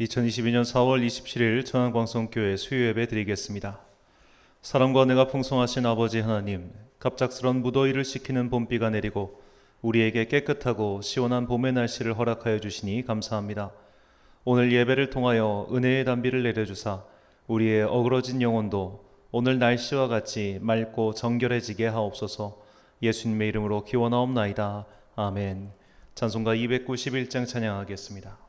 2022년 4월 27일 천안광성교회 수요예배 드리겠습니다. 사랑과 은혜가 풍성하신 아버지 하나님, 갑작스런 무더위를 식히는 봄비가 내리고 우리에게 깨끗하고 시원한 봄의 날씨를 허락하여 주시니 감사합니다. 오늘 예배를 통하여 은혜의 단비를 내려주사 우리의 어그러진 영혼도 오늘 날씨와 같이 맑고 정결해지게 하옵소서. 예수님의 이름으로 기원하옵나이다. 아멘. 찬송가 291장 찬양하겠습니다.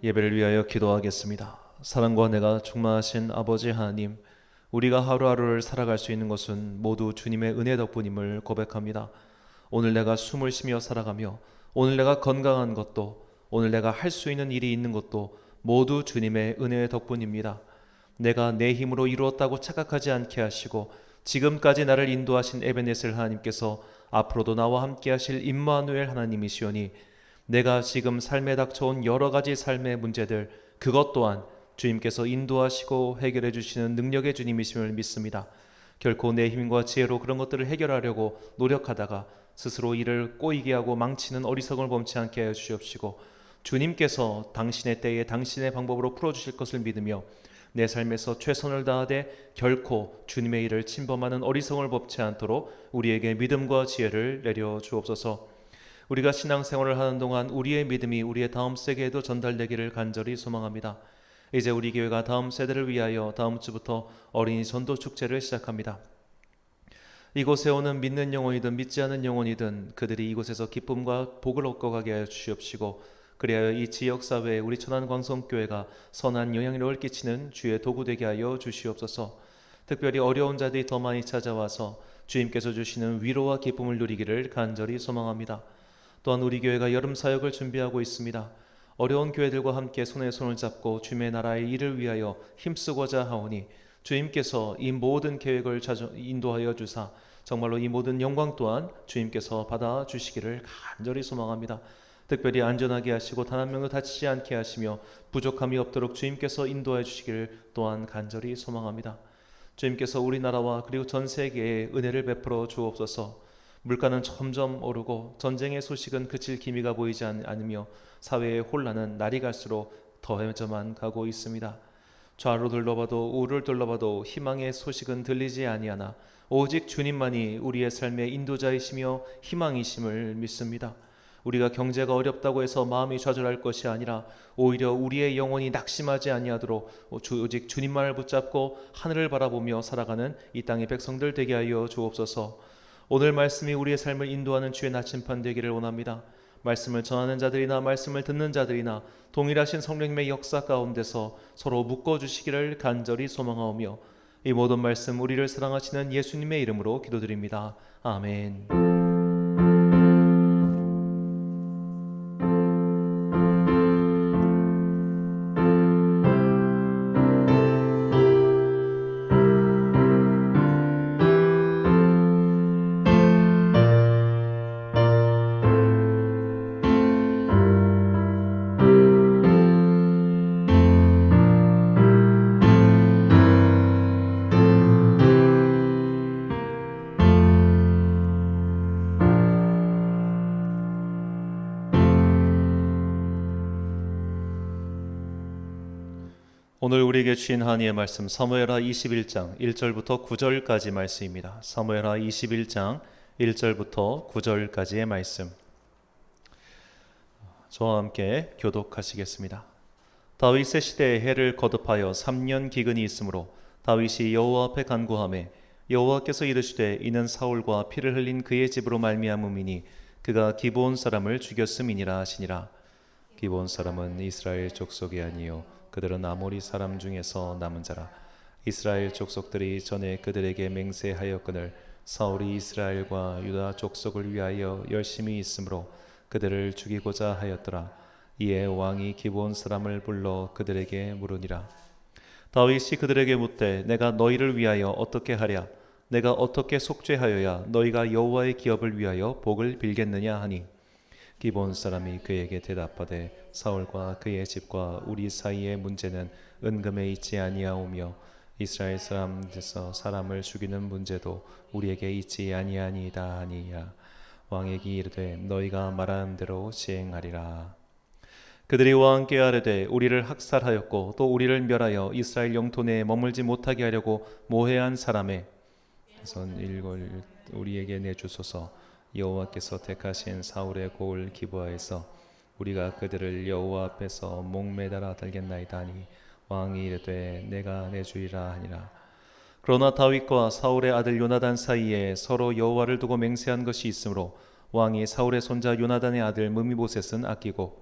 예배를 위하여 기도하겠습니다. 사랑과 은혜가 충만하신 아버지 하나님, 우리가 하루하루를 살아갈 수 있는 것은 모두 주님의 은혜 덕분임을 고백합니다. 오늘 내가 숨을 쉬며 살아가며 오늘 내가 건강한 것도 오늘 내가 할 수 있는 일이 있는 것도 모두 주님의 은혜의 덕분입니다. 내가 내 힘으로 이루었다고 착각하지 않게 하시고 지금까지 나를 인도하신 에베네셀 하나님께서 앞으로도 나와 함께 하실 임마누엘 하나님이시오니 내가 지금 삶에 닥쳐온 여러 가지 삶의 문제들, 그것 또한 주님께서 인도하시고 해결해 주시는 능력의 주님이심을 믿습니다. 결코 내 힘과 지혜로 그런 것들을 해결하려고 노력하다가 스스로 일을 꼬이게 하고 망치는 어리석음을 범치 않게 하여 주시옵시고, 주님께서 당신의 때에 당신의 방법으로 풀어주실 것을 믿으며 내 삶에서 최선을 다하되 결코 주님의 일을 침범하는 어리석음을 범치 않도록 우리에게 믿음과 지혜를 내려 주옵소서. 우리가 신앙생활을 하는 동안 우리의 믿음이 우리의 다음 세대에도 전달되기를 간절히 소망합니다. 이제 우리 교회가 다음 세대를 위하여 다음 주부터 어린이 전도 축제를 시작합니다. 이곳에 오는 믿는 영혼이든 믿지 않는 영혼이든 그들이 이곳에서 기쁨과 복을 얻고 가게 하여 주시옵시고, 그리하여 이 지역사회에 우리 천안광성교회가 선한 영향력을 끼치는 주의 도구 되게 하여 주시옵소서. 특별히 어려운 자들이 더 많이 찾아와서 주님께서 주시는 위로와 기쁨을 누리기를 간절히 소망합니다. 또한 우리 교회가 여름 사역을 준비하고 있습니다. 어려운 교회들과 함께 손에 손을 잡고 주님의 나라의 일을 위하여 힘쓰고자 하오니 주님께서 이 모든 계획을 인도하여 주사 정말로 이 모든 영광 또한 주님께서 받아주시기를 간절히 소망합니다. 특별히 안전하게 하시고 단 한 명도 다치지 않게 하시며 부족함이 없도록 주님께서 인도해 주시기를 또한 간절히 소망합니다. 주님께서 우리나라와 그리고 전 세계에 은혜를 베풀어 주옵소서. 물가는 점점 오르고 전쟁의 소식은 그칠 기미가 보이지 않으며 사회의 혼란은 날이 갈수록 더해져만 가고 있습니다. 좌로 둘러봐도 우를 둘러봐도 희망의 소식은 들리지 아니하나 오직 주님만이 우리의 삶의 인도자이시며 희망이심을 믿습니다. 우리가 경제가 어렵다고 해서 마음이 좌절할 것이 아니라 오히려 우리의 영혼이 낙심하지 아니하도록 오직 주님만을 붙잡고 하늘을 바라보며 살아가는 이 땅의 백성들 되게 하여 주옵소서. 오늘 말씀이 우리의 삶을 인도하는 주의 나침판 되기를 원합니다. 말씀을 전하는 자들이나 말씀을 듣는 자들이나 동일하신 성령님의 역사 가운데서 서로 묶어주시기를 간절히 소망하오며 이 모든 말씀 우리를 사랑하시는 예수님의 이름으로 기도드립니다. 아멘. 오늘 우리에게 주신 하나님의 말씀 사무엘하 21장 1절부터 9절까지 말씀입니다. 사무엘하 21장 1절부터 9절까지의 말씀, 저와 함께 교독하시겠습니다. 다윗의 시대에 해를 거듭하여 3년 기근이 있으므로 다윗이 여호와 앞에 간구하매 여호와께서 이르시되 이는 사울과 피를 흘린 그의 집으로 말미암음이니 그가 기브온 사람을 죽였음이니라 하시니라. 기브온 사람은 이스라엘 족속이 아니요 그들은 아모리 사람 중에서 남은 자라. 이스라엘 족속들이 전에 그들에게 맹세하였거늘 사울이 이스라엘과 유다 족속을 위하여 열심히 있으므로 그들을 죽이고자 하였더라. 이에 왕이 기브온 사람을 불러 그들에게 물으니라. 다윗이 그들에게 묻되 내가 너희를 위하여 어떻게 하랴? 내가 어떻게 속죄하여야 너희가 여호와의 기업을 위하여 복을 빌겠느냐 하니 기브온 사람이 그에게 대답하되 사울과 그의 집과 우리 사이의 문제는 은금에 있지 아니하오며 이스라엘 사람에서 사람을 죽이는 문제도 우리에게 있지 아니하니이다 하니야. 왕에게 이르되 너희가 말하는 대로 시행하리라. 그들이 왕께 아뢰되 우리를 학살하였고 또 우리를 멸하여 이스라엘 영토 내에 머물지 못하게 하려고 모해한 사람의 선 일골 우리에게 내주소서. 여호와께서 택하신 사울의 고을 기브아에서 우리가 그들을 여호와 앞에서 목매달아 달겠나이다 하니 왕이 이르되 내가 내주리라 하니라. 그러나 다윗과 사울의 아들 요나단 사이에 서로 여호와를 두고 맹세한 것이 있으므로 왕이 사울의 손자 요나단의 아들 므미보셋은 아끼고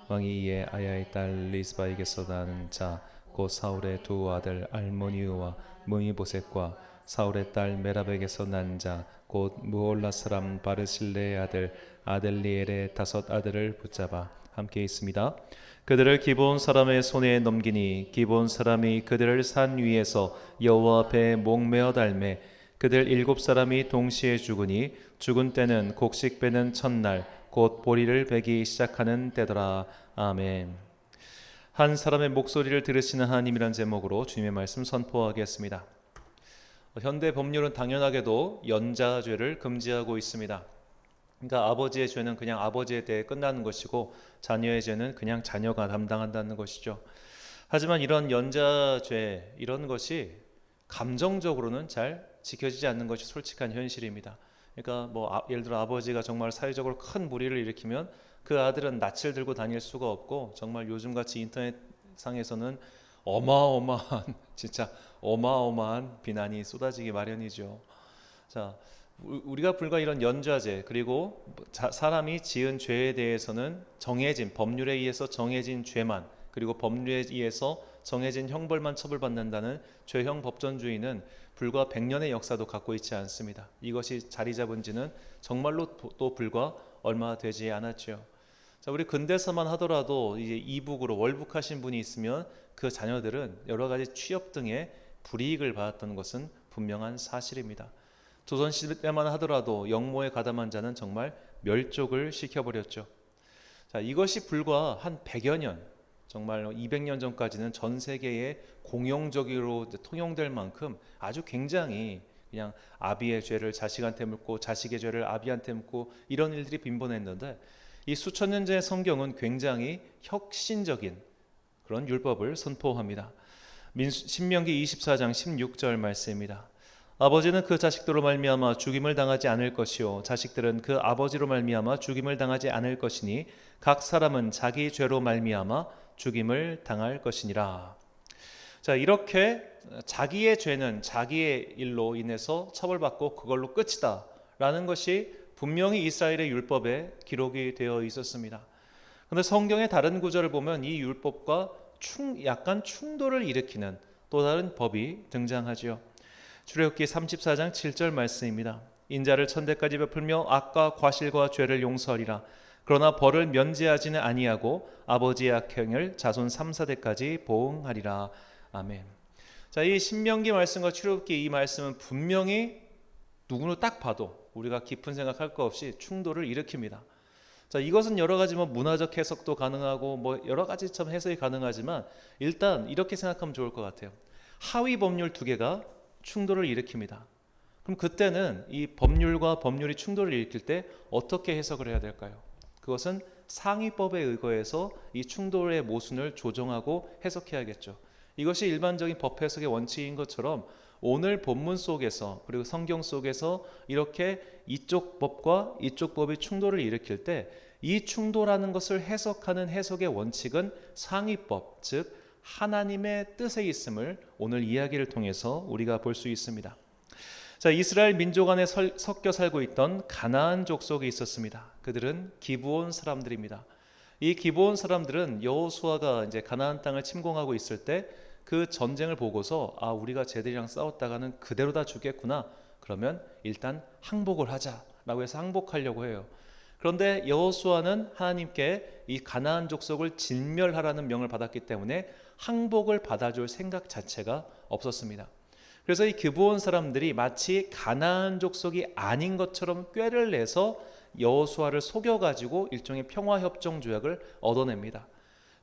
왕이 이에 아야의 딸 리스바에게서 난 자 곧 사울의 두 아들 알모니우와 므미보셋과 사울의 딸 메랍에게서 난 자 곧 무올라 사람 바르실레의 아들 아델리엘의 5 아들을 붙잡아 함께 있습니다. 그들을 기브온 사람의 손에 넘기니 기브온 사람이 그들을 산 위에서 여호와 앞에 목매어 달매 그들 7 사람이 동시에 죽으니 죽은 때는 곡식 베는 첫날 곧 보리를 베기 시작하는 때더라. 아멘. 한 사람의 목소리를 들으시는 하나님이란 제목으로 주님의 말씀 선포하겠습니다. 현대 법률은 당연하게도 연자죄를 금지하고 있습니다. 그러니까 아버지의 죄는 그냥 아버지에 대해 끝나는 것이고 자녀의 죄는 그냥 자녀가 담당한다는 것이죠. 하지만 이런 연자죄 이런 것이 감정적으로는 잘 지켜지지 않는 것이 솔직한 현실입니다. 그러니까 예를 들어 아버지가 정말 사회적으로 큰 무리를 일으키면 그 아들은 낯을 들고 다닐 수가 없고 정말 요즘같이 인터넷상에서는 진짜 어마어마한 비난이 쏟아지기 마련이죠. 자, 우리가 불과 이런 연좌죄 그리고 사람이 지은 죄에 대해서는 정해진 법률에 의해서 정해진 죄만 그리고 법률에 의해서 정해진 형벌만 처벌받는다는 죄형 법전주의는 불과 100년의 역사도 갖고 있지 않습니다. 이것이 자리 잡은 지는 정말로 또 불과 얼마 되지 않았죠. 자, 우리 근대사만 하더라도 이제 이북으로 월북하신 분이 있으면 그 자녀들은 여러 가지 취업 등의 불이익을 받았던 것은 분명한 사실입니다. 조선시대 때만 하더라도 영모에 가담한 자는 정말 멸족을 시켜버렸죠. 자, 이것이 불과 한 100여 년, 정말 200년 전까지는 전 세계에 공용적으로 통용될 만큼 아주 굉장히 그냥 아비의 죄를 자식한테 묻고 자식의 죄를 아비한테 묻고 이런 일들이 빈번했는데, 이 수천 년 전의 성경은 굉장히 혁신적인 그런 율법을 선포합니다. 신명기 24장 16절 말씀입니다. 아버지는 그 자식들로 말미암아 죽임을 당하지 않을 것이요 자식들은 그 아버지로 말미암아 죽임을 당하지 않을 것이니 각 사람은 자기 죄로 말미암아 죽임을 당할 것이니라. 자, 이렇게 자기의 죄는 자기의 일로 인해서 처벌받고 그걸로 끝이다 라는 것이 분명히 이스라엘의 율법에 기록이 되어 있었습니다. 그런데 성경의 다른 구절을 보면 이 율법과 약간 충돌을 일으키는 또 다른 법이 등장하지요. 출애굽기 34장 7절 말씀입니다. 인자를 천대까지 베풀며 악과 과실과 죄를 용서하리라. 그러나 벌을 면제하지는 아니하고 아버지의 악행을 자손 3, 4대까지 보응하리라. 아멘. 자, 이 신명기 말씀과 출애굽기 이 말씀은 분명히 누구는 딱 봐도 우리가 깊은 생각할 거 없이 충돌을 일으킵니다. 자, 이것은 여러 가지 문화적 해석도 가능하고 여러 가지 참 해석이 가능하지만 일단 이렇게 생각하면 좋을 것 같아요. 하위 법률 두 개가 충돌을 일으킵니다. 그럼 그때는 이 법률과 법률이 충돌을 일으킬 때 어떻게 해석을 해야 될까요? 그것은 상위법에 의거해서 이 충돌의 모순을 조정하고 해석해야겠죠. 이것이 일반적인 법 해석의 원칙인 것처럼 오늘 본문 속에서 그리고 성경 속에서 이렇게 이쪽 법과 이쪽 법이 충돌을 일으킬 때 이 충돌하는 것을 해석하는 해석의 원칙은 상위법, 즉 하나님의 뜻에 있음을 오늘 이야기를 통해서 우리가 볼 수 있습니다. 자, 이스라엘 민족 안에 섞여 살고 있던 가나안 족속이 있었습니다. 그들은 기브온 사람들입니다. 이 기브온 사람들은 여호수아가 이제 가나안 땅을 침공하고 있을 때 그 전쟁을 보고서 우리가 쟤들이랑 싸웠다가는 그대로 다 죽겠구나. 그러면 일단 항복을 하자라고 해서 항복하려고 해요. 그런데 여호수아는 하나님께 이 가나안 족속을 진멸하라는 명을 받았기 때문에 항복을 받아줄 생각 자체가 없었습니다. 그래서 이 기브온 사람들이 마치 가나안 족속이 아닌 것처럼 꾀를 내서 여호수아를 속여가지고 일종의 평화협정 조약을 얻어냅니다.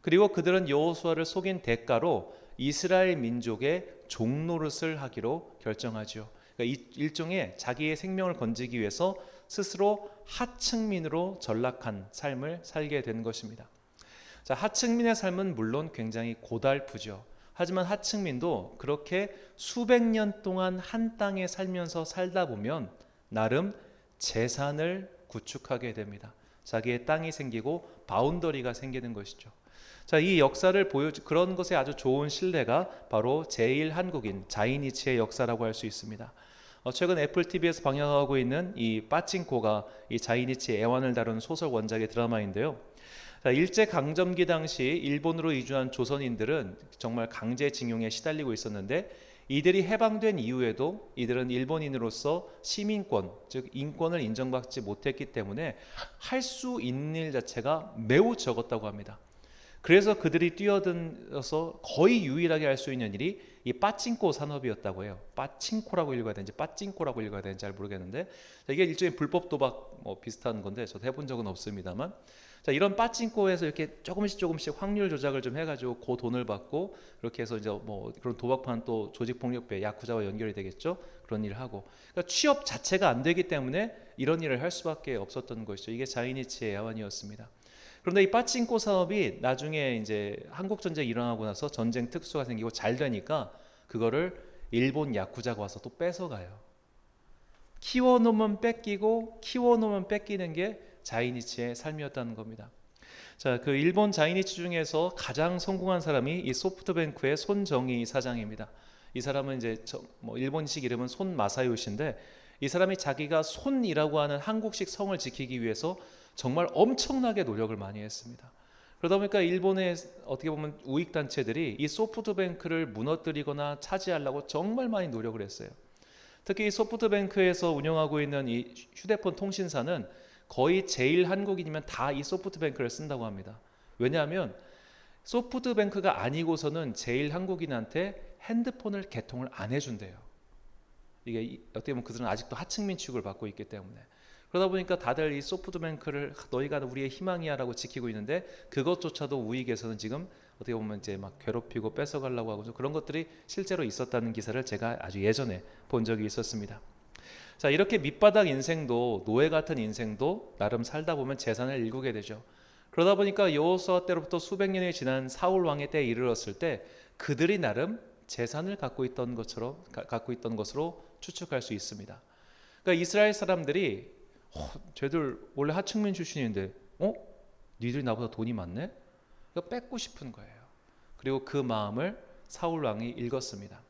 그리고 그들은 여호수아를 속인 대가로 이스라엘 민족의 종노릇을 하기로 결정하죠. 그러니까 일종의 자기의 생명을 건지기 위해서 스스로 하층민으로 전락한 삶을 살게 된 것입니다. 자, 하층민의 삶은 물론 굉장히 고달프죠. 하지만 하층민도 그렇게 수백 년 동안 한 땅에 살다 보면 나름 재산을 구축하게 됩니다. 자기의 땅이 생기고 바운더리가 생기는 것이죠. 자, 이 역사를 그런 것에 아주 좋은 신뢰가 바로 제1한국인 자이니치의 역사라고 할 수 있습니다. 최근 애플 TV에서 방영하고 있는 이 빠칭코가 이 자이니치의 애환을 다룬 소설 원작의 드라마인데요. 자, 일제강점기 당시 일본으로 이주한 조선인들은 정말 강제징용에 시달리고 있었는데 이들이 해방된 이후에도 이들은 일본인으로서 시민권, 즉 인권을 인정받지 못했기 때문에 할 수 있는 일 자체가 매우 적었다고 합니다. 그래서 그들이 뛰어들어서 거의 유일하게 할 수 있는 일이 이 빠칭코 산업이었다고 해요. 빠칭코라고 읽어야 되는지 빠찡코라고 읽어야 되는지 잘 모르겠는데, 이게 일종의 불법 도박 비슷한 건데 저도 해본 적은 없습니다만, 자, 이런 빠찡코에서 이렇게 조금씩 확률 조작을 좀 해가지고 그 돈을 받고 그렇게 해서 이제 그런 도박판 또 조직폭력배 야쿠자와 연결이 되겠죠. 그런 일을 하고, 그러니까 취업 자체가 안 되기 때문에 이런 일을 할 수밖에 없었던 것이죠. 이게 자이니치의 야환이었습니다. 그런데 이 빠찡코 사업이 나중에 이제 한국 전쟁이 일어나고 나서 전쟁 특수가 생기고 잘 되니까 그거를 일본 야쿠자가 와서 또 뺏어가요. 키워놓으면 뺏기고 키워놓으면 뺏기는 게 자이니치의 삶이었다는 겁니다. 자, 그 일본 자이니치 중에서 가장 성공한 사람이 이 소프트뱅크의 손정희 사장입니다. 이 사람은 이제 일본식 이름은 손마사요시인데, 이 사람이 자기가 손이라고 하는 한국식 성을 지키기 위해서 정말 엄청나게 노력을 많이 했습니다. 그러다 보니까 일본의 어떻게 보면 우익단체들이 이 소프트뱅크를 무너뜨리거나 차지하려고 정말 많이 노력을 했어요. 특히 이 소프트뱅크에서 운영하고 있는 이 휴대폰 통신사는 거의 제1한국인이면 다 이 소프트뱅크를 쓴다고 합니다. 왜냐하면 소프트뱅크가 아니고서는 제일 한국인한테 핸드폰을 개통을 안 해준대요. 이게 어떻게 보면 그들은 아직도 하층민 취급을 받고 있기 때문에. 그러다 보니까 다들 이 소프트뱅크를 너희가 우리의 희망이야라고 지키고 있는데, 그것조차도 우익에서는 지금 어떻게 보면 이제 막 괴롭히고 뺏어가려고 하고 그런 것들이 실제로 있었다는 기사를 제가 아주 예전에 본 적이 있었습니다. 자, 이렇게 밑바닥 인생도, 노예 같은 인생도 나름 살다 보면 재산을 일구게 되죠. 그러다 보니까 여호수아 때로부터 수백 년이 지난 사울 왕의 때에 이르렀을 때 그들이 나름 재산을 갖고 있던 것으로 추측할 수 있습니다. 그러니까 이스라엘 사람들이 쟤들 원래 하층민 출신인데 니들이 나보다 돈이 많네? 그러니까 뺏고 싶은 거예요. 그리고 그 마음을 사울 왕이 읽었습니다.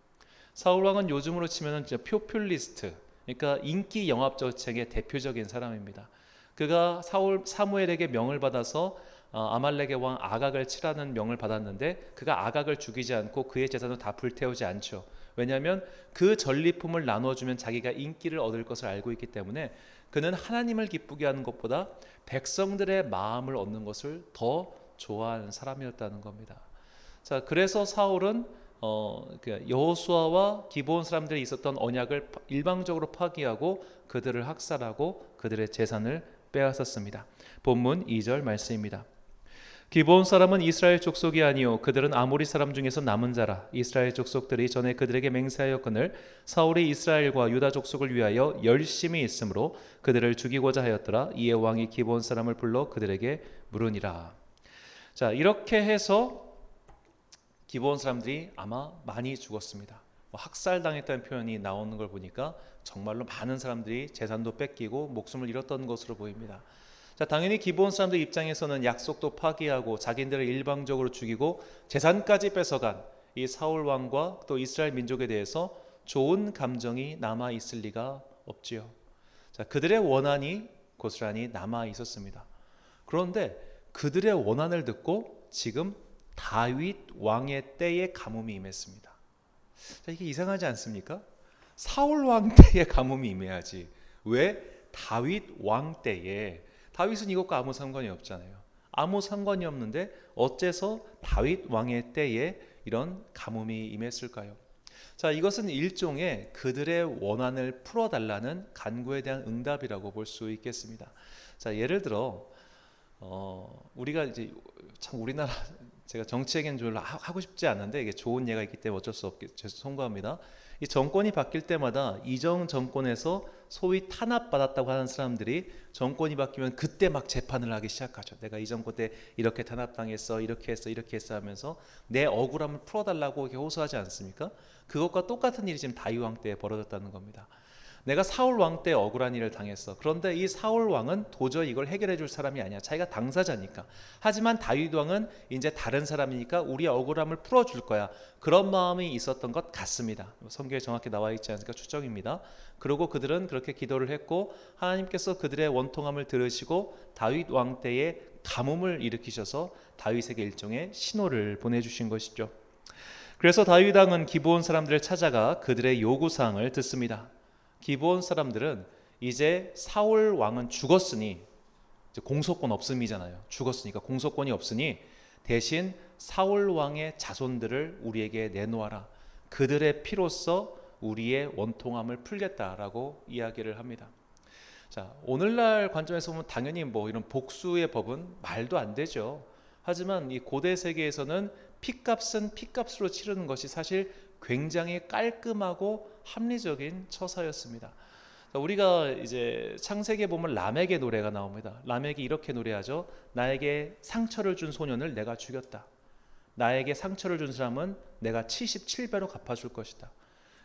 사울 왕은 요즘으로 치면 진짜 포퓰리스트, 그러니까 인기 영합 정책의 대표적인 사람입니다. 그가 사무엘에게 명을 받아서 아말렉의 왕 아각을 치라는 명을 받았는데, 그가 아각을 죽이지 않고 그의 재산을 다 불태우지 않죠. 왜냐하면 그 전리품을 나눠주면 자기가 인기를 얻을 것을 알고 있기 때문에 그는 하나님을 기쁘게 하는 것보다 백성들의 마음을 얻는 것을 더 좋아하는 사람이었다는 겁니다. 자, 그래서 사울은 여호수아와 기브온 사람들이 있었던 언약을 일방적으로 파기하고 그들을 학살하고 그들의 재산을 빼앗았습니다. 본문 2절 말씀입니다. 기브온 사람은 이스라엘 족속이 아니요 그들은 아모리 사람 중에서 남은 자라. 이스라엘 족속들이 전에 그들에게 맹세하였거늘 사울이 이스라엘과 유다 족속을 위하여 열심히 있으므로 그들을 죽이고자 하였더라. 이에 왕이 기브온 사람을 불러 그들에게 물으니라. 자, 이렇게 해서 기브온 사람들이 아마 많이 죽었습니다. 학살당했다는 표현이 나오는 걸 보니까 정말로 많은 사람들이 재산도 뺏기고 목숨을 잃었던 것으로 보입니다. 자, 당연히 기브온 사람들 입장에서는 약속도 파기하고 자기들을 일방적으로 죽이고 재산까지 뺏어간 이 사울 왕과 또 이스라엘 민족에 대해서 좋은 감정이 남아 있을 리가 없지요. 자, 그들의 원한이 고스란히 남아 있었습니다. 그런데 그들의 원한을 듣고 지금 다윗 왕의 때에 가뭄이 임했습니다. 자, 이게 이상하지 않습니까? 사울 왕 때에 가뭄이 임해야지 왜 다윗 왕 때에? 다윗은 이것과 아무 상관이 없잖아요. 아무 상관이 없는데 어째서 다윗 왕의 때에 이런 가뭄이 임했을까요? 자, 이것은 일종의 그들의 원한을 풀어달라는 간구에 대한 응답이라고 볼 수 있겠습니다. 자, 예를 들어 우리가 이제 참 우리나라, 제가 정치 얘기는 별로 하고 싶지 않은데 이게 좋은 예가 있기 때문에 어쩔 수 없게 송구합니다. 이 정권이 바뀔 때마다 이전 정권에서 소위 탄압받았다고 하는 사람들이 정권이 바뀌면 그때 막 재판을 하기 시작하죠. 내가 이 정권 때 이렇게 탄압당했어, 이렇게 했어 하면서 내 억울함을 풀어달라고 이렇게 호소하지 않습니까? 그것과 똑같은 일이 지금 다윗 왕 때에 벌어졌다는 겁니다. 내가 사울 왕 때 억울한 일을 당했어. 그런데 이 사울 왕은 도저히 이걸 해결해 줄 사람이 아니야. 자기가 당사자니까. 하지만 다윗 왕은 이제 다른 사람이니까 우리의 억울함을 풀어줄 거야. 그런 마음이 있었던 것 같습니다. 성경에 정확히 나와 있지 않으니까 추정입니다. 그리고 그들은 그렇게 기도를 했고 하나님께서 그들의 원통함을 들으시고 다윗 왕 때에 가뭄을 일으키셔서 다윗에게 일종의 신호를 보내주신 것이죠. 그래서 다윗 왕은 기브온 사람들을 찾아가 그들의 요구사항을 듣습니다. 기브온 사람들은 이제 사울 왕은 죽었으니 이제 공소권 없음이잖아요. 죽었으니까 공소권이 없으니 대신 사울 왕의 자손들을 우리에게 내놓아라. 그들의 피로써 우리의 원통함을 풀겠다라고 이야기를 합니다. 자, 오늘날 관점에서 보면 당연히 이런 복수의 법은 말도 안 되죠. 하지만 이 고대 세계에서는 피값은 피값으로 치르는 것이 사실 굉장히 깔끔하고 합리적인 처사였습니다. 우리가 이제 창세기에 보면 라멕의 노래가 나옵니다. 라멕이 이렇게 노래하죠. 나에게 상처를 준 소년을 내가 죽였다. 나에게 상처를 준 사람은 내가 77배로 갚아줄 것이다.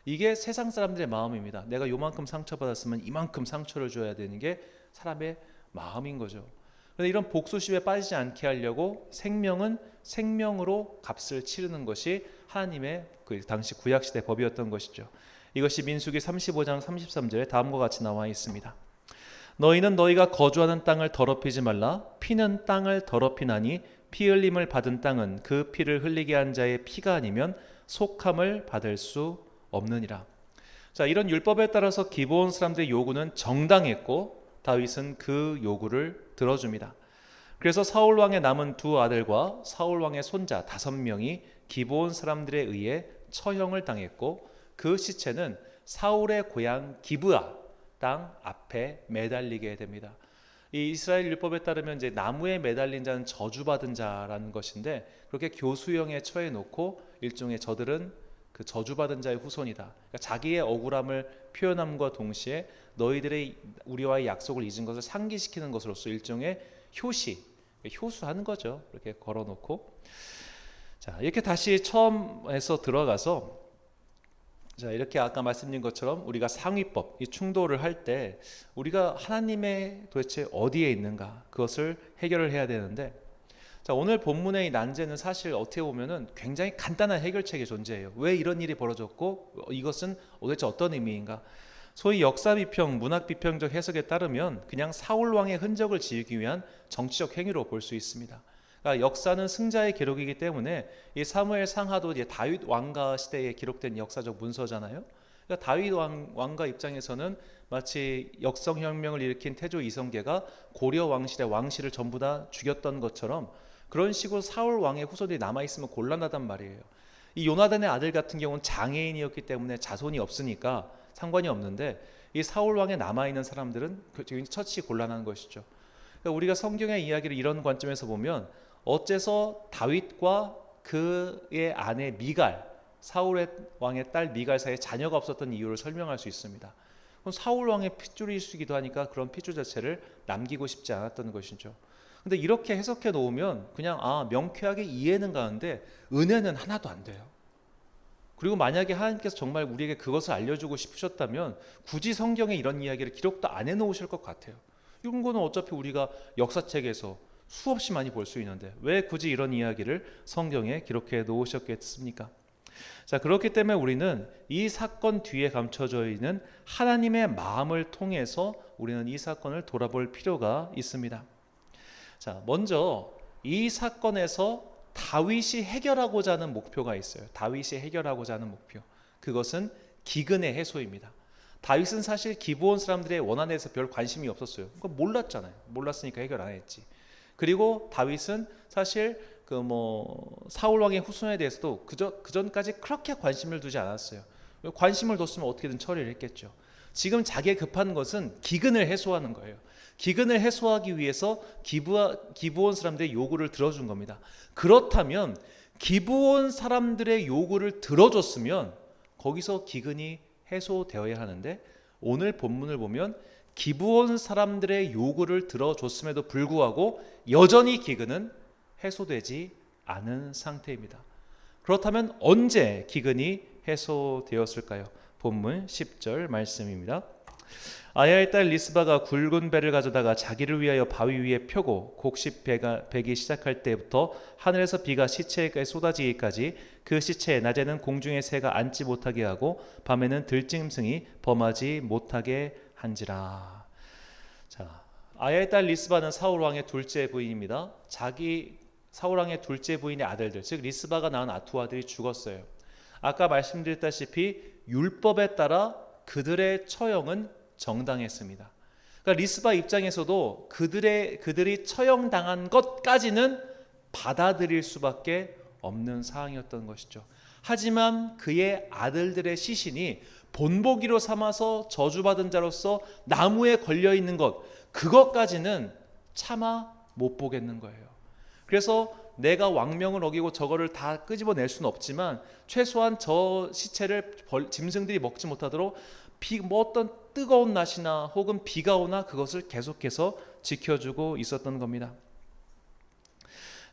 이게 세상 사람들의 마음입니다. 내가 요만큼 상처받았으면 이만큼 상처를 줘야 되는 게 사람의 마음인 거죠. 그런데 이런 복수심에 빠지지 않게 하려고 생명은 생명으로 값을 치르는 것이 하나님의 그 당시 구약시대 법이었던 것이죠. 이것이 민수기 35장 33절에 다음과 같이 나와 있습니다. 너희는 너희가 거주하는 땅을 더럽히지 말라. 피는 땅을 더럽히나니 피 흘림을 받은 땅은 그 피를 흘리게 한 자의 피가 아니면 속함을 받을 수 없느니라. 자, 이런 율법에 따라서 기브온 사람들의 요구는 정당했고 다윗은 그 요구를 들어줍니다. 그래서 사울 왕의 남은 두 아들과 사울 왕의 손자 5명이 기브온 사람들에 의해 처형을 당했고 그 시체는 사울의 고향 기브아 땅 앞에 매달리게 됩니다. 이 이스라엘 율법에 따르면 이제 나무에 매달린 자는 저주받은 자라는 것인데, 그렇게 교수형에 처해 놓고 일종의 저들은 그 저주받은 자의 후손이다. 그러니까 자기의 억울함을 표현함과 동시에 너희들의 우리와의 약속을 잊은 것을 상기시키는 것으로서 일종의 효수하는 거죠. 이렇게 걸어놓고, 자 이렇게 다시 처음에서 들어가서, 자 이렇게 아까 말씀드린 것처럼 우리가 상위법, 이 충돌을 할 때 우리가 하나님의 도대체 어디에 있는가, 그것을 해결을 해야 되는데, 자 오늘 본문의 이 난제는 사실 어떻게 보면은 굉장히 간단한 해결책이 존재해요. 왜 이런 일이 벌어졌고 이것은 도대체 어떤 의미인가. 소위 역사 비평, 문학 비평적 해석에 따르면 그냥 사울 왕의 흔적을 지우기 위한 정치적 행위로 볼 수 있습니다. 그러니까 역사는 승자의 기록이기 때문에 이 사무엘 상하도 이제 다윗 왕가 시대에 기록된 역사적 문서잖아요. 그러니까 다윗 왕가 입장에서는 마치 역성혁명을 일으킨 태조 이성계가 고려 왕실의 왕실을 전부 다 죽였던 것처럼 그런 식으로 사울 왕의 후손들이 남아있으면 곤란하단 말이에요. 이 요나단의 아들 같은 경우는 장애인이었기 때문에 자손이 없으니까 상관이 없는데, 이 사울 왕에 남아있는 사람들은 처치 곤란한 것이죠. 그러니까 우리가 성경의 이야기를 이런 관점에서 보면 어째서 다윗과 그의 아내 미갈, 사울의 왕의 딸 미갈 사이에 자녀가 없었던 이유를 설명할 수 있습니다. 그럼 사울 왕의 핏줄이시기도 하니까 그런 핏줄 자체를 남기고 싶지 않았던 것이죠. 근데 이렇게 해석해 놓으면 그냥 명쾌하게 이해는 가는데 은혜는 하나도 안 돼요. 그리고 만약에 하나님께서 정말 우리에게 그것을 알려주고 싶으셨다면 굳이 성경에 이런 이야기를 기록도 안 해놓으실 것 같아요. 이런 거는 어차피 우리가 역사책에서 수없이 많이 볼 수 있는데 왜 굳이 이런 이야기를 성경에 기록해 놓으셨겠습니까? 자, 그렇기 때문에 우리는 이 사건 뒤에 감춰져 있는 하나님의 마음을 통해서 우리는 이 사건을 돌아볼 필요가 있습니다. 자, 먼저 이 사건에서 다윗이 해결하고자 하는 목표가 있어요. 다윗이 해결하고자 하는 목표, 그것은 기근의 해소입니다. 다윗은 사실 기브온 사람들의 원한에 대해서 별 관심이 없었어요. 그러니까 몰랐잖아요. 몰랐으니까 해결 안 했지. 그리고 다윗은 사실 사울 왕의 후손에 대해서도 그 전까지 그렇게 관심을 두지 않았어요. 관심을 뒀으면 어떻게든 처리를 했겠죠. 지금 자기의 급한 것은 기근을 해소하는 거예요. 기근을 해소하기 위해서 기브온 사람들의 요구를 들어준 겁니다. 그렇다면 기브온 사람들의 요구를 들어줬으면 거기서 기근이 해소되어야 하는데, 오늘 본문을 보면 기브온 사람들의 요구를 들어줬음에도 불구하고 여전히 기근은 해소되지 않은 상태입니다. 그렇다면 언제 기근이 해소되었을까요? 본문 10절 말씀입니다. 아야의 딸 리스바가 굵은 배를 가져다가 자기를 위하여 바위 위에 펴고 곡식 배기 시작할 때부터 하늘에서 비가 시체에 쏟아지기까지 그 시체에 낮에는 공중의 새가 앉지 못하게 하고 밤에는 들짐승이 범하지 못하게 한지라. 자, 아야의 딸 리스바는 사울 왕의 둘째 부인입니다. 사울 왕의 둘째 부인의 아들들, 즉 리스바가 낳은 두 아들이 죽었어요. 아까 말씀드렸다시피 율법에 따라 그들의 처형은 정당했습니다. 그러니까 리스바 입장에서도 그들이 처형당한 것까지는 받아들일 수밖에 없는 상황이었던 것이죠. 하지만 그의 아들들의 시신이 본보기로 삼아서 저주받은 자로서 나무에 걸려있는 것, 그것까지는 차마 못 보겠는 거예요. 그래서 내가 왕명을 어기고 저거를 다 끄집어낼 수는 없지만 최소한 저 시체를 짐승들이 먹지 못하도록 어떤 뜨거운 낮이나 혹은 비가 오나 그것을 계속해서 지켜주고 있었던 겁니다.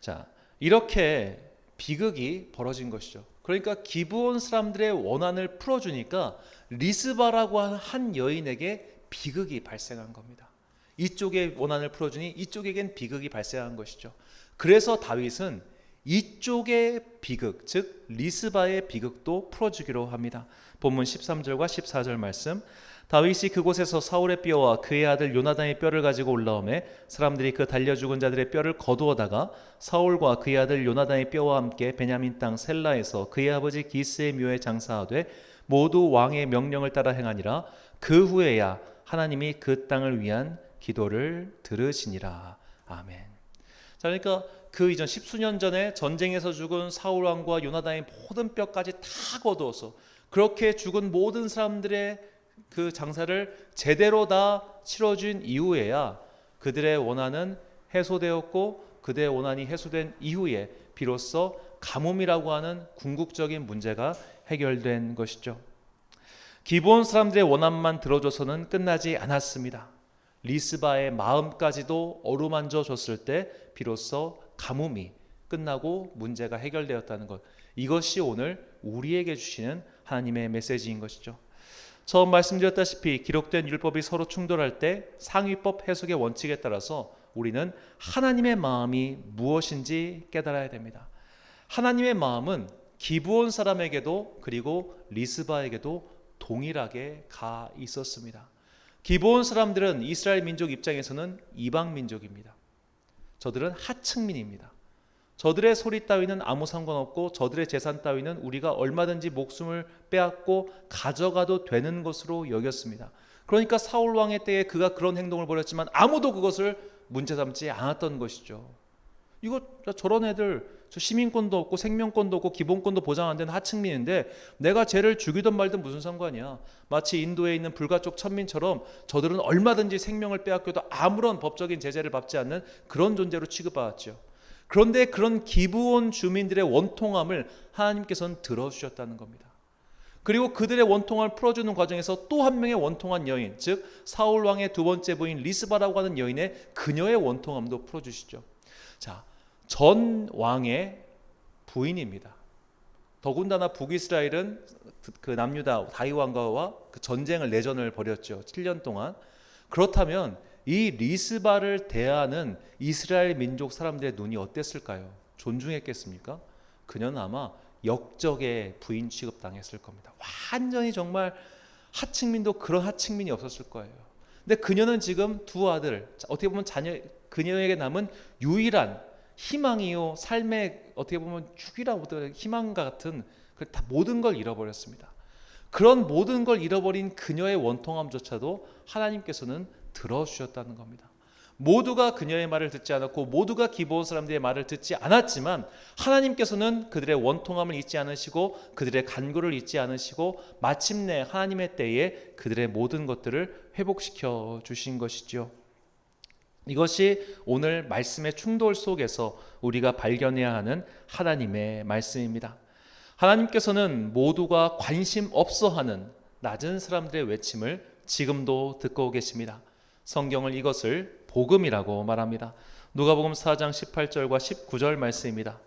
자, 이렇게 비극이 벌어진 것이죠. 그러니까 기브온 사람들의 원한을 풀어주니까 리스바라고 한 여인에게 비극이 발생한 겁니다. 이쪽의 원한을 풀어주니 이쪽에겐 비극이 발생한 것이죠. 그래서 다윗은 이쪽의 비극, 즉 리스바의 비극도 풀어주기로 합니다. 본문 13절과 14절 말씀. 다윗이 그곳에서 사울의 뼈와 그의 아들 요나단의 뼈를 가지고 올라오매 사람들이 그 달려 죽은 자들의 뼈를 거두어다가 사울과 그의 아들 요나단의 뼈와 함께 베냐민 땅 셀라에서 그의 아버지 기스의 묘에 장사하되 모두 왕의 명령을 따라 행하니라. 그 후에야 하나님이 그 땅을 위한 기도를 들으시니라. 아멘. 자, 그러니까 그 이전 십수년 전에 전쟁에서 죽은 사울 왕과 요나단의 모든 뼈까지 다 거두어서 그렇게 죽은 모든 사람들의 그 장사를 제대로 다 치러준 이후에야 그들의 원한은 해소되었고, 그들의 원한이 해소된 이후에 비로소 가뭄이라고 하는 궁극적인 문제가 해결된 것이죠. 기브온 사람들의 원한만 들어줘서는 끝나지 않았습니다. 리스바의 마음까지도 어루만져 줬을 때 비로소 가뭄이 끝나고 문제가 해결되었다는 것, 이것이 오늘 우리에게 주시는 하나님의 메시지인 것이죠. 처음 말씀드렸다시피 기록된 율법이 서로 충돌할 때 상위법 해석의 원칙에 따라서 우리는 하나님의 마음이 무엇인지 깨달아야 됩니다. 하나님의 마음은 기브온 사람에게도 그리고 리스바에게도 동일하게 가 있었습니다. 기브온 사람들은 이스라엘 민족 입장에서는 이방 민족입니다. 저들은 하층민입니다. 저들의 소리 따위는 아무 상관없고 저들의 재산 따위는 우리가 얼마든지 목숨을 빼앗고 가져가도 되는 것으로 여겼습니다. 그러니까 사울 왕의 때에 그가 그런 행동을 벌였지만 아무도 그것을 문제 삼지 않았던 것이죠. 이거 저런 애들 저 시민권도 없고 생명권도 없고 기본권도 보장 안 되는 하층민인데 내가 쟤를 죽이든 말든 무슨 상관이야. 마치 인도에 있는 불가족 천민처럼 저들은 얼마든지 생명을 빼앗겨도 아무런 법적인 제재를 받지 않는 그런 존재로 취급받았죠. 그런데 그런 기브온 주민들의 원통함을 하나님께서는 들어주셨다는 겁니다. 그리고 그들의 원통함을 풀어주는 과정에서 또 한 명의 원통한 여인, 즉 사울 왕의 두 번째 부인 리스바라고 하는 여인의 그녀의 원통함도 풀어주시죠. 자, 전 왕의 부인입니다. 더군다나 북이스라엘은 그 남유다 다윗 왕가와 그 전쟁을 내전을 벌였죠. 7년 동안. 그렇다면 이 리스바를 대하는 이스라엘 민족 사람들의 눈이 어땠을까요? 존중했겠습니까? 그녀는 아마 역적의 부인 취급당했을 겁니다. 완전히 정말 하층민도 그런 하층민이 없었을 거예요. 근데 그녀는 지금 두 아들, 어떻게 보면 그녀에게 남은 유일한 희망이요, 삶의 어떻게 보면 축이라고 희망과 같은 모든 걸 잃어버렸습니다. 그런 모든 걸 잃어버린 그녀의 원통함조차도 하나님께서는 들어주셨다는 겁니다. 모두가 그녀의 말을 듣지 않았고 모두가 기브온 사람들의 말을 듣지 않았지만 하나님께서는 그들의 원통함을 잊지 않으시고 그들의 간구를 잊지 않으시고 마침내 하나님의 때에 그들의 모든 것들을 회복시켜 주신 것이죠. 이것이 오늘 말씀의 충돌 속에서 우리가 발견해야 하는 하나님의 말씀입니다. 하나님께서는 모두가 관심 없어 하는 낮은 사람들의 외침을 지금도 듣고 계십니다. 성경을 이것을 복음이라고 말합니다. 누가복음 4장 18절과 19절 말씀입니다.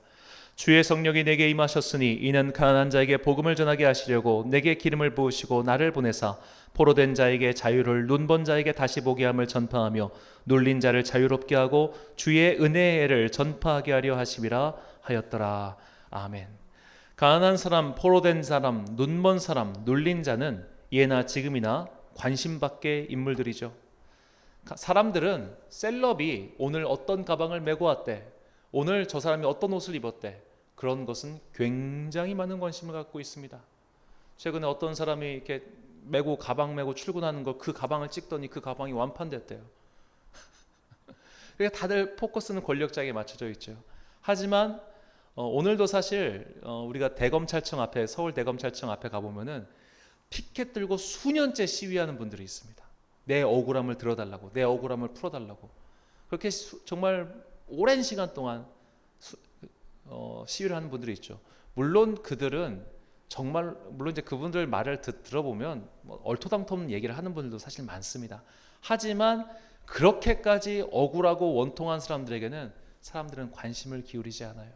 주의 성령이 내게 임하셨으니 이는 가난한 자에게 복음을 전하게 하시려고 내게 기름을 부으시고 나를 보내사 포로된 자에게 자유를, 눈먼 자에게 다시 보게 함을 전파하며 눌린 자를 자유롭게 하고 주의 은혜의 해를 전파하게 하려 하심이라 하였더라. 아멘. 가난한 사람, 포로된 사람, 눈먼 사람, 눌린 자는 예나 지금이나 관심밖의 인물들이죠. 사람들은 셀럽이 오늘 어떤 가방을 메고 왔대, 오늘 저 사람이 어떤 옷을 입었대, 그런 것은 굉장히 많은 관심을 갖고 있습니다. 최근에 어떤 사람이 이렇게 가방 메고 출근하는 거, 그 가방을 찍더니 그 가방이 완판됐대요. 그러니까 다들 포커스는 권력자에게 맞춰져 있죠. 하지만 오늘도 사실 우리가 대검찰청 앞에, 서울 대검찰청 앞에 가보면은 피켓 들고 수년째 시위하는 분들이 있습니다. 내 억울함을 들어달라고, 내 억울함을 풀어달라고. 그렇게 정말 오랜 시간 동안 시위를 하는 분들이 있죠. 물론 그들은 정말, 물론 이제 그분들 말을 들어보면 얼토당토 얘기를 하는 분들도 사실 많습니다. 하지만 그렇게까지 억울하고 원통한 사람들에게는 사람들은 관심을 기울이지 않아요.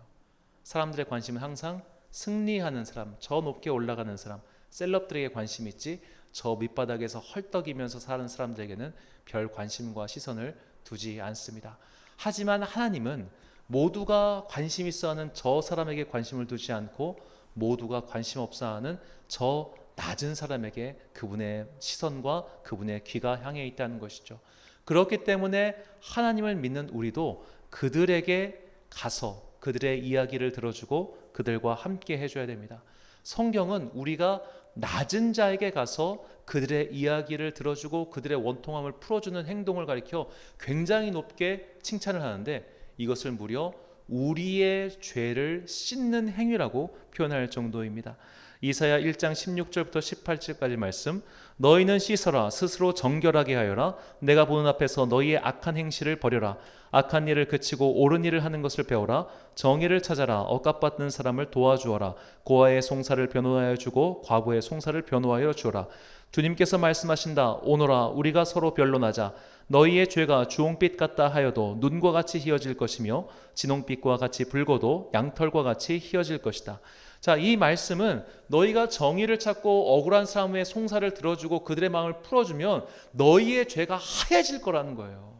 사람들의 관심은 항상 승리하는 사람, 저 높게 올라가는 사람, 셀럽들에게 관심이 있지 저 밑바닥에서 헐떡이면서 사는 사람들에게는 별 관심과 시선을 두지 않습니다. 하지만 하나님은 모두가 관심 있어 하는 저 사람에게 관심을 두지 않고 모두가 관심 없어 하는 저 낮은 사람에게 그분의 시선과 그분의 귀가 향해 있다는 것이죠. 그렇기 때문에 하나님을 믿는 우리도 그들에게 가서 그들의 이야기를 들어주고 그들과 함께 해줘야 됩니다. 성경은 우리가 낮은 자에게 가서 그들의 이야기를 들어주고 그들의 원통함을 풀어주는 행동을 가리켜 굉장히 높게 칭찬을 하는데, 이것을 무려 우리의 죄를 씻는 행위라고 표현할 정도입니다. 이사야 1장 16절부터 18절까지 말씀, 너희는 씻어라, 스스로 정결하게 하여라, 내가 보는 앞에서 너희의 악한 행실을 버려라, 악한 일을 그치고 옳은 일을 하는 것을 배워라, 정의를 찾아라, 억압받는 사람을 도와주어라, 고아의 송사를 변호하여 주고 과부의 송사를 변호하여 주어라. 주님께서 말씀하신다. 오너라, 우리가 서로 변론하자. 너희의 죄가 주홍빛 같다 하여도 눈과 같이 희어질 것이며 진홍빛과 같이 붉어도 양털과 같이 희어질 것이다. 자, 이 말씀은 너희가 정의를 찾고 억울한 사람의 송사를 들어주고 그들의 마음을 풀어주면 너희의 죄가 하얘질 거라는 거예요.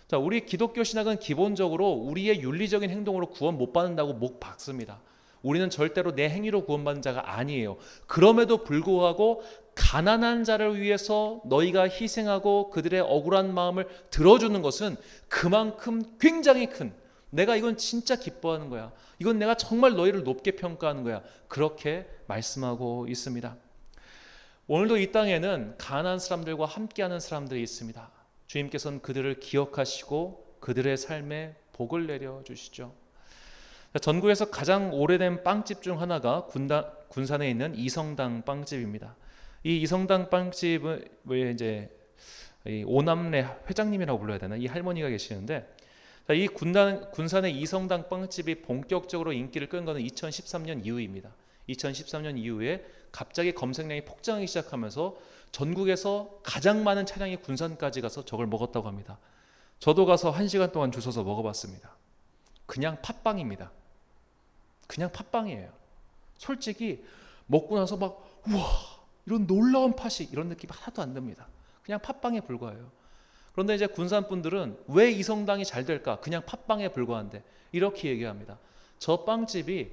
자, 우리 기독교 신학은 기본적으로 우리의 윤리적인 행동으로 구원 못 받는다고 목 박습니다. 우리는 절대로 내 행위로 구원받는 자가 아니에요. 그럼에도 불구하고 가난한 자를 위해서 너희가 희생하고 그들의 억울한 마음을 들어주는 것은 그만큼 굉장히 큰, 내가 이건 진짜 기뻐하는 거야, 이건 내가 정말 너희를 높게 평가하는 거야, 그렇게 말씀하고 있습니다. 오늘도 이 땅에는 가난한 사람들과 함께하는 사람들이 있습니다. 주님께서는 그들을 기억하시고 그들의 삶에 복을 내려주시죠. 전국에서 가장 오래된 빵집 중 하나가 군산에 있는 이성당 빵집입니다. 이 이성당 빵집은 이제 오남래 회장님이라고 불러야 되나, 이 할머니가 계시는데, 이 군산의 이성당 빵집이 본격적으로 인기를 끈 것은 2013년 이후입니다. 2013년 이후에 갑자기 검색량이 폭증하기 시작하면서 전국에서 가장 많은 차량이 군산까지 가서 저걸 먹었다고 합니다. 저도 가서 1시간 동안 줄 서서 먹어봤습니다. 그냥 팥빵입니다. 그냥 팥빵이에요. 솔직히 먹고 나서 막 우와, 이런 놀라운 팥이, 이런 느낌 하나도 안 듭니다. 그냥 팥빵에 불과해요. 그런데 이제 군산 분들은 왜 이성당이 잘 될까? 그냥 팥빵에 불과한데, 이렇게 얘기합니다. 저 빵집이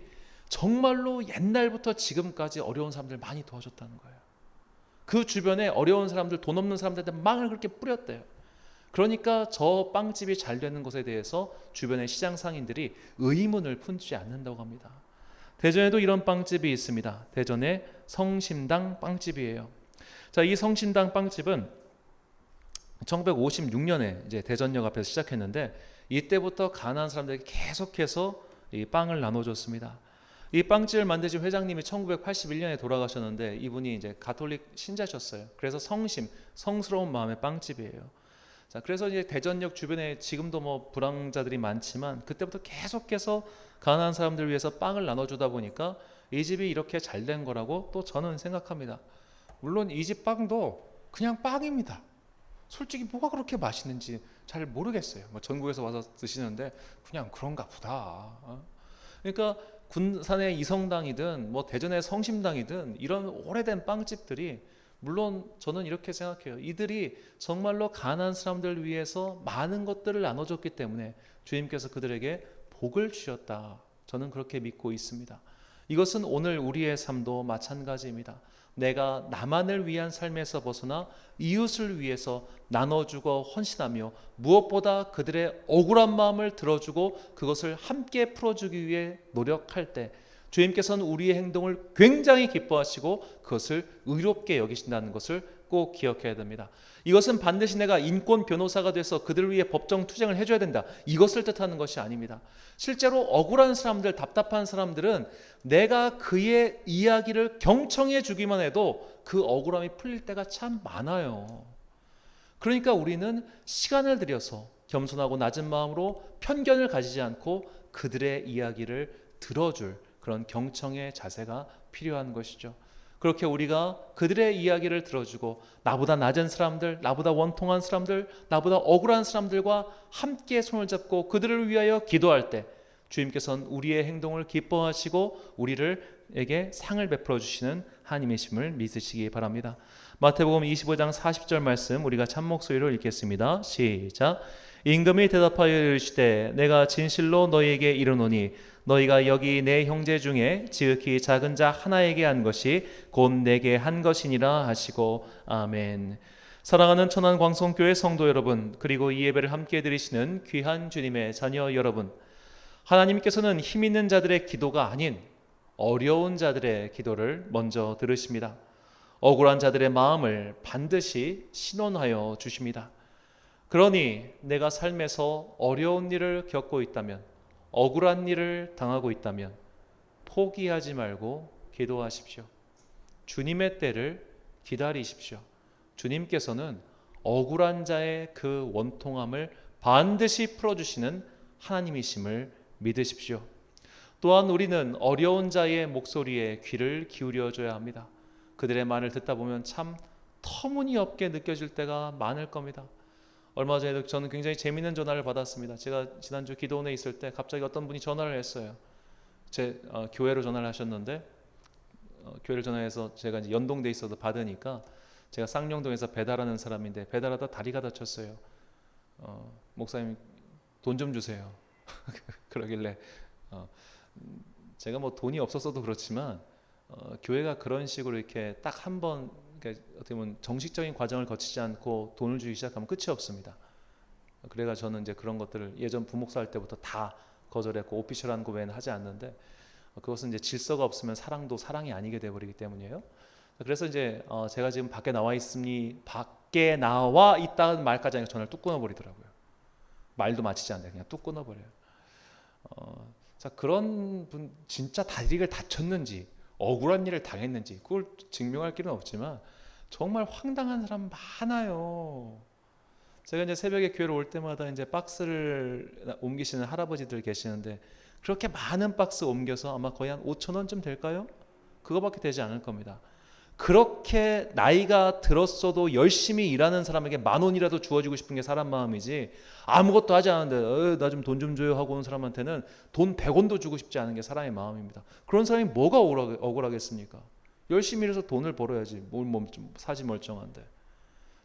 정말로 옛날부터 지금까지 어려운 사람들 많이 도와줬다는 거예요. 그 주변에 어려운 사람들, 돈 없는 사람들한테 망을 그렇게 뿌렸대요. 그러니까 저 빵집이 잘 되는 것에 대해서 주변의 시장 상인들이 의문을 품지 않는다고 합니다. 대전에도 이런 빵집이 있습니다. 대전의 성심당 빵집이에요. 자, 이 성심당 빵집은 1956년에 이제 대전역 앞에서 시작했는데, 이때부터 가난한 사람들에게 계속해서 이 빵을 나눠줬습니다. 이 빵집을 만드신 회장님이 1981년에 돌아가셨는데, 이분이 이제 가톨릭 신자셨어요. 그래서 성심, 성스러운 마음의 빵집이에요. 자, 그래서 이제 대전역 주변에 지금도 뭐 불황자들이 많지만, 그때부터 계속해서 가난한 사람들 위해서 빵을 나눠주다 보니까 이 집이 이렇게 잘 된 거라고 또 저는 생각합니다. 물론 이 집 빵도 그냥 빵입니다. 솔직히 뭐가 그렇게 맛있는지 잘 모르겠어요. 뭐 전국에서 와서 드시는데 그냥 그런가 보다. 그러니까 군산의 이성당이든 뭐 대전의 성심당이든 이런 오래된 빵집들이, 물론 저는 이렇게 생각해요. 이들이 정말로 가난한 사람들 위해서 많은 것들을 나눠줬기 때문에 주님께서 그들에게 복을 주셨다. 저는 그렇게 믿고 있습니다. 이것은 오늘 우리의 삶도 마찬가지입니다. 내가 나만을 위한 삶에서 벗어나 이웃을 위해서 나눠주고 헌신하며 무엇보다 그들의 억울한 마음을 들어주고 그것을 함께 풀어주기 위해 노력할 때, 주님께서는 우리의 행동을 굉장히 기뻐하시고 그것을 의롭게 여기신다는 것을 꼭 기억해야 됩니다. 이것은 반드시 내가 인권 변호사가 돼서 그들을 위해 법정 투쟁을 해줘야 된다, 이것을 뜻하는 것이 아닙니다. 실제로 억울한 사람들, 답답한 사람들은 내가 그의 이야기를 경청해 주기만 해도 그 억울함이 풀릴 때가 참 많아요. 그러니까 우리는 시간을 들여서 겸손하고 낮은 마음으로 편견을 가지지 않고 그들의 이야기를 들어줄 그런 경청의 자세가 필요한 것이죠. 그렇게 우리가 그들의 이야기를 들어주고 나보다 낮은 사람들, 나보다 원통한 사람들, 나보다 억울한 사람들과 함께 손을 잡고 그들을 위하여 기도할 때 주님께서는 우리의 행동을 기뻐하시고 우리에게 상을 베풀어 주시는 하나님이심을 믿으시기 바랍니다. 마태복음 25장 40절 말씀 우리가 참목소리로 읽겠습니다. 시작. 임금이 대답하여 이르시되 내가 진실로 너희에게 이르노니 너희가 여기 내 형제 중에 지극히 작은 자 하나에게 한 것이 곧 내게 한 것이니라 하시고 아멘. 사랑하는 천안광성교회 성도 여러분, 그리고 이 예배를 함께 드리시는 귀한 주님의 자녀 여러분, 하나님께서는 힘 있는 자들의 기도가 아닌 어려운 자들의 기도를 먼저 들으십니다. 억울한 자들의 마음을 반드시 신원하여 주십니다. 그러니 내가 삶에서 어려운 일을 겪고 있다면, 억울한 일을 당하고 있다면 포기하지 말고 기도하십시오. 주님의 때를 기다리십시오. 주님께서는 억울한 자의 그 원통함을 반드시 풀어주시는 하나님이심을 믿으십시오. 또한 우리는 어려운 자의 목소리에 귀를 기울여줘야 합니다. 그들의 말을 듣다 보면 참 터무니없게 느껴질 때가 많을 겁니다. 얼마 전에도 저는 굉장히 재미있는 전화를 받았습니다. 제가 지난주 기도원에 있을 때 갑자기 어떤 분이 전화를 했어요. 제 교회로 전화를 하셨는데 교회를 전화해서 제가 이제 연동돼 있어도 받으니까, 제가 쌍용동에서 배달하는 사람인데 배달하다 다리가 다쳤어요. 목사님 돈 좀 주세요. 그러길래 제가 뭐 돈이 없었어도 그렇지만 교회가 그런 식으로 이렇게 딱 한 번, 어떻게 보면 정식적인 과정을 거치지 않고 돈을 주기 시작하면 끝이 없습니다. 그래가 저는 이제 그런 것들을 예전 부목사 할 때부터 다 거절했고 오피셜한 거 외에는 하지 않는데, 그것은 이제 질서가 없으면 사랑도 사랑이 아니게 되어버리기 때문이에요. 그래서 이제 제가 지금 밖에 나와 있다는 말까지 하니까 전화를 뚝 끊어버리더라고요. 말도 마치지 않는데 그냥 뚝 끊어버려요. 자, 그런 분 진짜 다리를 다쳤는지 억울한 일을 당했는지 그걸 증명할 길은 없지만 정말 황당한 사람 많아요. 제가 이제 새벽에 교회를 올 때마다 이제 박스를 옮기시는 할아버지들 계시는데, 그렇게 많은 박스 옮겨서 아마 거의 한 5,000원쯤 될까요? 그거밖에 되지 않을 겁니다. 그렇게 나이가 들었어도 열심히 일하는 사람에게 10,000원이라도 주어주고 싶은 게 사람 마음이지, 아무것도 하지 않은데 나 좀 돈 좀 줘요 하고 온 사람한테는 돈 100원도 주고 싶지 않은 게 사람의 마음입니다. 그런 사람이 뭐가 억울하겠습니까? 열심히 일해서 돈을 벌어야지 뭘 좀 사지 멀쩡한데.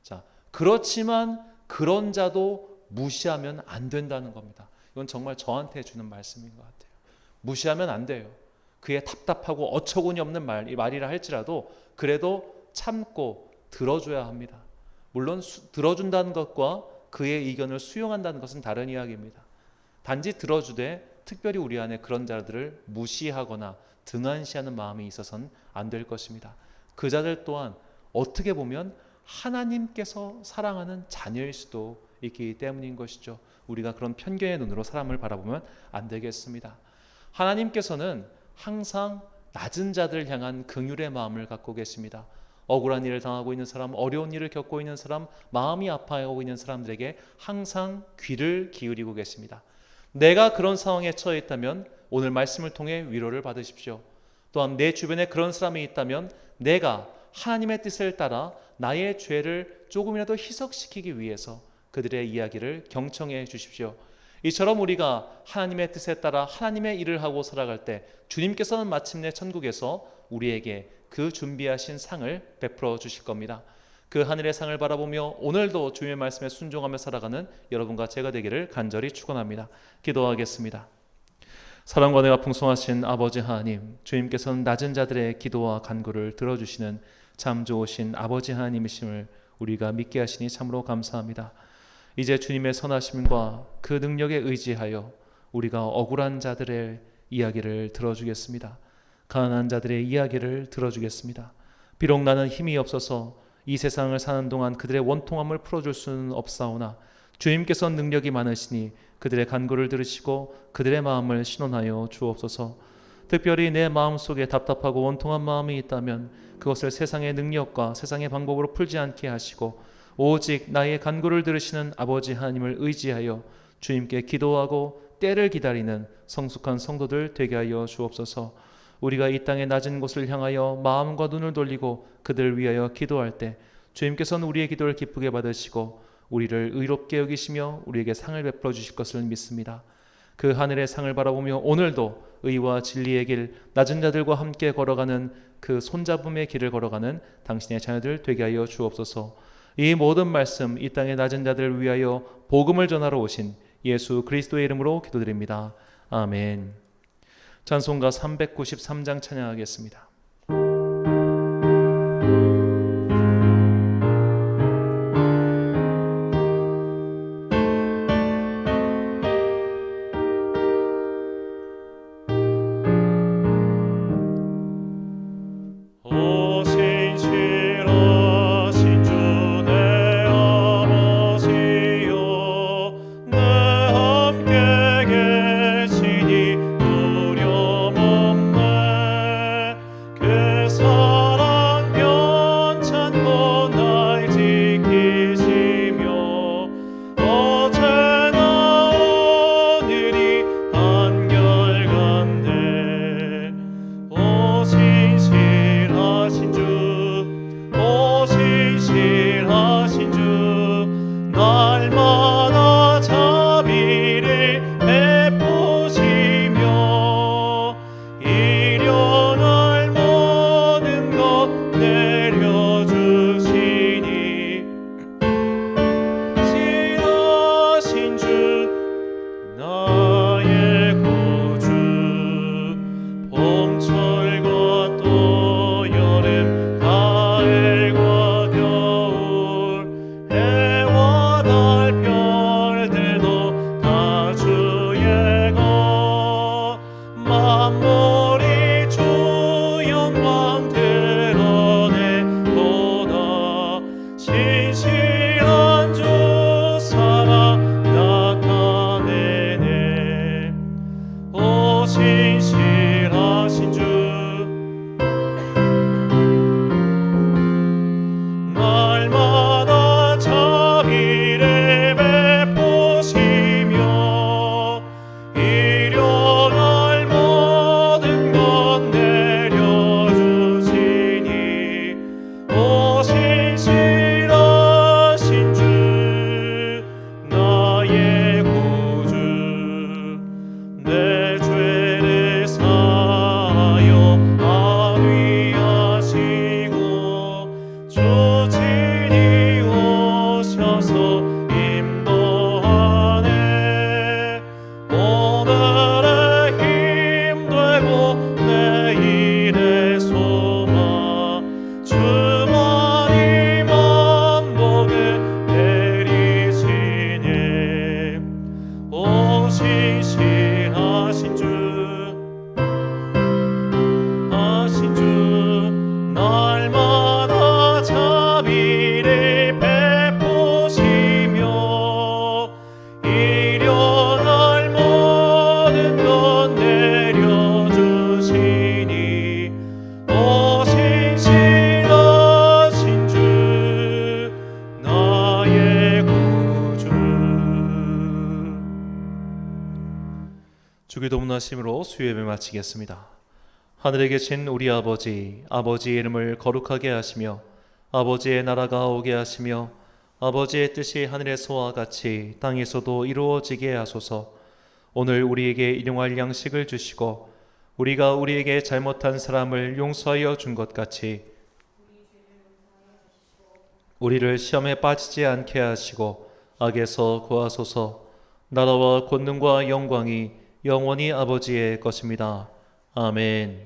자, 그렇지만 그런 자도 무시하면 안 된다는 겁니다. 이건 정말 저한테 주는 말씀인 것 같아요. 무시하면 안 돼요. 그의 답답하고 어처구니 없는 말이라 할지라도 그래도 참고 들어줘야 합니다. 물론 들어준다는 것과 그의 의견을 수용한다는 것은 다른 이야기입니다. 단지 들어주되 특별히 우리 안에 그런 자들을 무시하거나 등한시하는 마음이 있어서는 안 될 것입니다. 그 자들 또한 어떻게 보면 하나님께서 사랑하는 자녀일 수도 있기 때문인 것이죠. 우리가 그런 편견의 눈으로 사람을 바라보면 안 되겠습니다. 하나님께서는 항상 낮은 자들을 향한 긍휼의 마음을 갖고 계십니다. 억울한 일을 당하고 있는 사람, 어려운 일을 겪고 있는 사람, 마음이 아파하고 있는 사람들에게 항상 귀를 기울이고 계십니다. 내가 그런 상황에 처해 있다면 오늘 말씀을 통해 위로를 받으십시오. 또한 내 주변에 그런 사람이 있다면 내가 하나님의 뜻을 따라 나의 죄를 조금이라도 희석시키기 위해서 그들의 이야기를 경청해 주십시오. 이처럼 우리가 하나님의 뜻에 따라 하나님의 일을 하고 살아갈 때 주님께서는 마침내 천국에서 우리에게 그 준비하신 상을 베풀어 주실 겁니다. 그 하늘의 상을 바라보며 오늘도 주님의 말씀에 순종하며 살아가는 여러분과 제가 되기를 간절히 축원합니다. 기도하겠습니다. 사랑과 은혜가 풍성하신 아버지 하나님, 주님께서는 낮은 자들의 기도와 간구를 들어주시는 참 좋으신 아버지 하나님이심을 우리가 믿게 하시니 참으로 감사합니다. 이제 주님의 선하심과 그 능력에 의지하여 우리가 억울한 자들의 이야기를 들어주겠습니다. 가난한 자들의 이야기를 들어주겠습니다. 비록 나는 힘이 없어서 이 세상을 사는 동안 그들의 원통함을 풀어줄 수는 없사오나 주님께서 능력이 많으시니 그들의 간구를 들으시고 그들의 마음을 신원하여 주옵소서. 특별히 내 마음속에 답답하고 원통한 마음이 있다면 그것을 세상의 능력과 세상의 방법으로 풀지 않게 하시고 오직 나의 간구를 들으시는 아버지 하나님을 의지하여 주님께 기도하고 때를 기다리는 성숙한 성도들 되게 하여 주옵소서. 우리가 이 땅의 낮은 곳을 향하여 마음과 눈을 돌리고 그들을 위하여 기도할 때 주님께서는 우리의 기도를 기쁘게 받으시고 우리를 의롭게 여기시며 우리에게 상을 베풀어 주실 것을 믿습니다. 그 하늘의 상을 바라보며 오늘도 의와 진리의 길, 낮은 자들과 함께 걸어가는 그 손잡음의 길을 걸어가는 당신의 자녀들 되게 하여 주옵소서. 이 모든 말씀 이 땅의 낮은 자들을 위하여 복음을 전하러 오신 예수 그리스도의 이름으로 기도드립니다. 아멘. 찬송가 393장 찬양하겠습니다. 신실하신 주 내 아버지여 기도문하심으로 수요예배 마치겠습니다. 하늘에 계신 우리 아버지, 아버지의 이름을 거룩하게 하시며 아버지의 나라가 오게 하시며 아버지의 뜻이 하늘에서와 같이 땅에서도 이루어지게 하소서. 오늘 우리에게 일용할 양식을 주시고 우리가 우리에게 잘못한 사람을 용서하여 준 것 같이 우리를 시험에 빠지지 않게 하시고 악에서 구하소서. 나라와 권능과 영광이 영원히 아버지의 것입니다. 아멘.